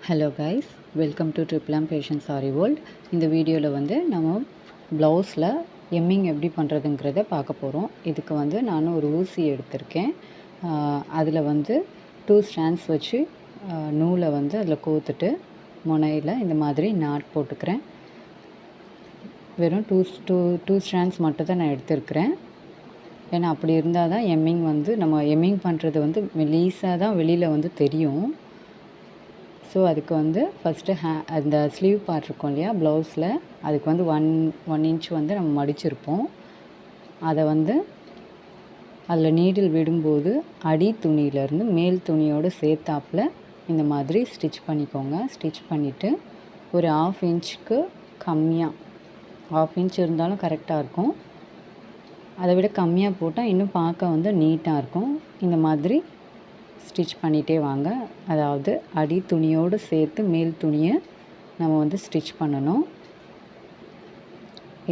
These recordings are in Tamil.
ஹலோ கைஸ், வெல்கம் டு ட்ரிப்ளம் ஃபேஷன் சாரி வேர்ல்ட். இந்த வீடியோவில் வந்து நம்ம ப்ளவுஸில் எம்மிங் எப்படி பண்ணுறதுங்கிறத பார்க்க போகிறோம். இதுக்கு வந்து நான் ஒரு ஊசி எடுத்திருக்கேன். அதில் வந்து 2 ஸ்ட்ராண்ட்ஸ் வச்சு நூலை வந்து அதில் கோத்துட்டு முனையில் இந்த மாதிரி நாட் போட்டுக்கிறேன். வெறும் டூ ஸ்ட்ராண்ட்ஸ் மட்டும் தான் நான் எடுத்திருக்கிறேன். ஏன்னா அப்படி இருந்தால் தான் எம்மிங் வந்து நம்ம எம்மிங் பண்ணுறது வந்து மெலீஸாக தான் வெளியில் வந்து தெரியும். ஸோ அதுக்கு வந்து ஃபஸ்ட்டு அந்த ஸ்லீவ் பார்ட் இருக்கும் இல்லையா ப்ளவுஸில், அதுக்கு வந்து ஒன் இன்ச் வந்து நம்ம மடிச்சிருப்போம். அதை வந்து அதில் நீடில் விடும்போது அடி துணியிலேருந்து மேல் துணியோடு சேர்த்தாப்பில் இந்த மாதிரி ஸ்டிச் பண்ணிக்கோங்க. ஸ்டிச் பண்ணிவிட்டு ஒரு 1/2 இன்ச்சுக்கு கம்மியாக, 1/2 இன்ச் இருந்தாலும் கரெக்டாக இருக்கும். அதை விட கம்மியாக போட்டால் இன்னும் பார்க்க வந்து நீட்டாக இருக்கும். இந்த மாதிரி ஸ்டிச் பண்ணிகிட்டே வாங்க. அதாவது அடி துணியோடு சேர்த்து மேல் துணியை நம்ம வந்து ஸ்டிச் பண்ணணும்.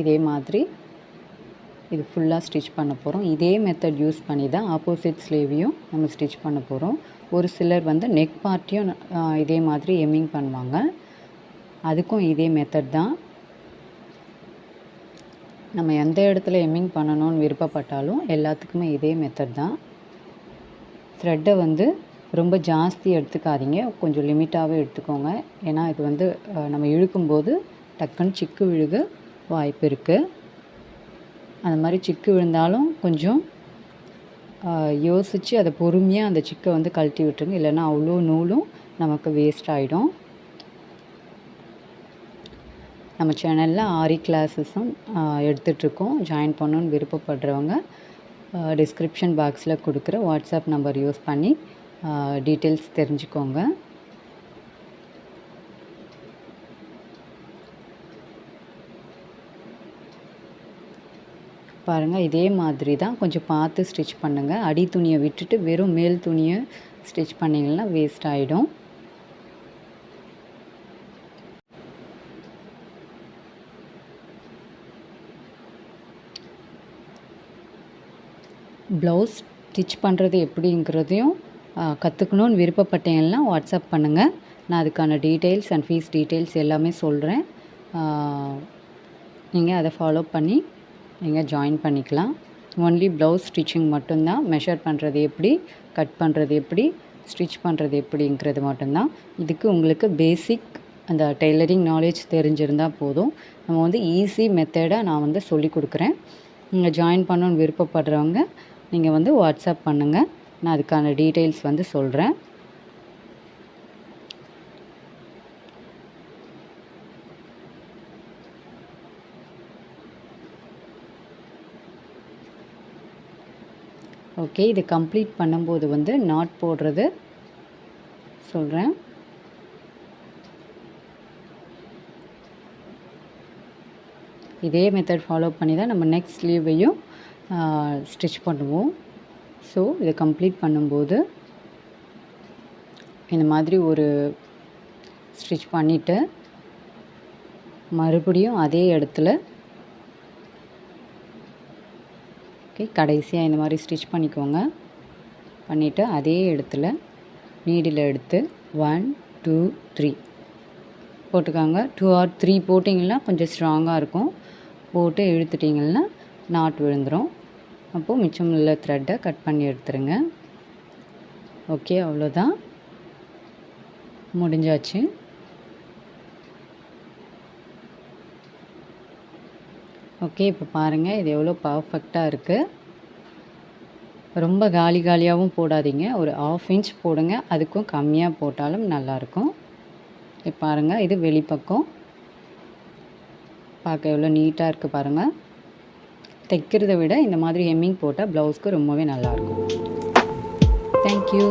இதே மாதிரி இது ஃபுல்லாக ஸ்டிச் பண்ண போகிறோம். இதே மெத்தட் யூஸ் பண்ணி தான் ஆப்போசிட் ஸ்லீவையும் நம்ம ஸ்டிச் பண்ண போகிறோம். ஒரு சிலர் வந்து நெக் பார்ட்டையும் இதே மாதிரி எம்மிங் பண்ணுவாங்க. அதுக்கும் இதே மெத்தட் தான். நம்ம எந்த இடத்துல எம்மிங் பண்ணணும்னு விருப்பப்பட்டாலும் எல்லாத்துக்குமே இதே மெத்தட் தான். த்ரெட்டை வந்து ரொம்ப ஜாஸ்தி எடுத்துக்காதீங்க, கொஞ்சம் லிமிட்டாகவே எடுத்துக்கோங்க. ஏன்னா இது வந்து நம்ம இழுக்கும்போது டக்குன்னு சிக்கு விழுக வாய்ப்பு இருக்குது. அந்த மாதிரி சிக்கு விழுந்தாலும் கொஞ்சம் யோசித்து அதை பொறுமையாக அந்த சிக்கை வந்து கழட்டி விட்டுருங்க. இல்லைன்னா அவ்வளோ நூலும் நமக்கு வேஸ்ட் ஆகிடும். நம்ம சேனலில் ஆரி கிளாஸஸும் எடுத்துகிட்ருக்கோம். ஜாயின் பண்ணணுன்னு விருப்பப்படுறவங்க டிஸ்கிரிப்ஷன் பாக்ஸில் கொடுக்குற வாட்ஸ்அப் நம்பர் யூஸ் பண்ணி டீட்டெயில்ஸ் தெரிஞ்சுக்கோங்க. பாருங்கள், இதே மாதிரி தான் கொஞ்சம் பார்த்து ஸ்டிச் பண்ணுங்கள். அடி துணியை விட்டுட்டு வெறும் மேல் துணியை ஸ்டிச் பண்ணிங்கன்னா வேஸ்ட் ஆகிடும். ப்ளவுஸ் ஸ்டிச் பண்ணுறது எப்படிங்கிறதையும் கற்றுக்கணுன்னு விருப்பப்பட்டீங்கன்னா வாட்ஸ்அப் பண்ணுங்கள். நான் அதுக்கான டீட்டெயில்ஸ் அண்ட் ஃபீஸ் டீட்டெயில்ஸ் எல்லாமே சொல்கிறேன். நீங்கள் அதை ஃபாலோ பண்ணி நீங்கள் ஜாயின் பண்ணிக்கலாம். ஒன்லி ப்ளவுஸ் ஸ்டிச்சிங் மட்டும்தான். மெஷர் பண்ணுறது எப்படி, கட் பண்ணுறது எப்படி, ஸ்டிச் பண்ணுறது எப்படிங்கிறது மட்டும்தான். இதுக்கு உங்களுக்கு பேசிக் அந்த டெய்லரிங் நாலேஜ் தெரிஞ்சிருந்தால் போதும். நம்ம வந்து ஈஸி மெத்தடாக நான் வந்து சொல்லி கொடுக்குறேன். நீங்கள் ஜாயின் பண்ணணுன்னு விருப்பப்படுறவங்க நீங்கள் வந்து வாட்ஸ்அப் பண்ணுங்கள். நான் அதுக்கான டீட்டெயில்ஸ் வந்து சொல்கிறேன். ஓகே, இது கம்ப்ளீட் பண்ணும்போது வந்து நாட் போடுறது சொல்கிறேன். இதே மெத்தட் ஃபாலோ பண்ணி தான் நம்ம நெக்ஸ்ட் ஸ்லீவையும் ஸ்டிச் பண்ணுவோம். ஸோ இதை கம்ப்ளீட் பண்ணும்போது இந்த மாதிரி ஒரு ஸ்டிச் பண்ணிவிட்டு மறுபடியும் அதே இடத்துல ஓகே கடைசியாக இந்த மாதிரி ஸ்டிச் பண்ணிக்கோங்க. பண்ணிவிட்டு அதே இடத்துல நீடில் எடுத்து 1 2 3 போட்டுக்காங்க. 2 or 3 போட்டிங்கன்னா கொஞ்சம் ஸ்ட்ராங்காக இருக்கும். போட்டு இழுத்துட்டிங்கன்னா நாட் விழுந்துடும். அப்போது மிச்சம் உள்ள த்ரெட்டை கட் பண்ணி எடுத்துருங்க. ஓகே, அவ்வளோதான், முடிஞ்சாச்சு. ஓகே, இப்போ பாருங்கள் இது எவ்வளோ பர்ஃபெக்டாக இருக்குது. ரொம்ப காலியாகவும் போடாதீங்க. ஒரு 1/2 இன்ச் போடுங்க. அதுக்கும் கம்மியாக போட்டாலும் நல்லாயிருக்கும். இப்போ பாருங்கள், இது வெளிப்பக்கம் பார்க்க எவ்வளோ நீட்டாக இருக்குது பாருங்கள். தைக்கிறத விட இந்த மாதிரி ஹெம்மிங் போட்டால் ப்ளவுஸ்க்கு ரொம்பவே நல்லாயிருக்கும். தேங்க்யூ.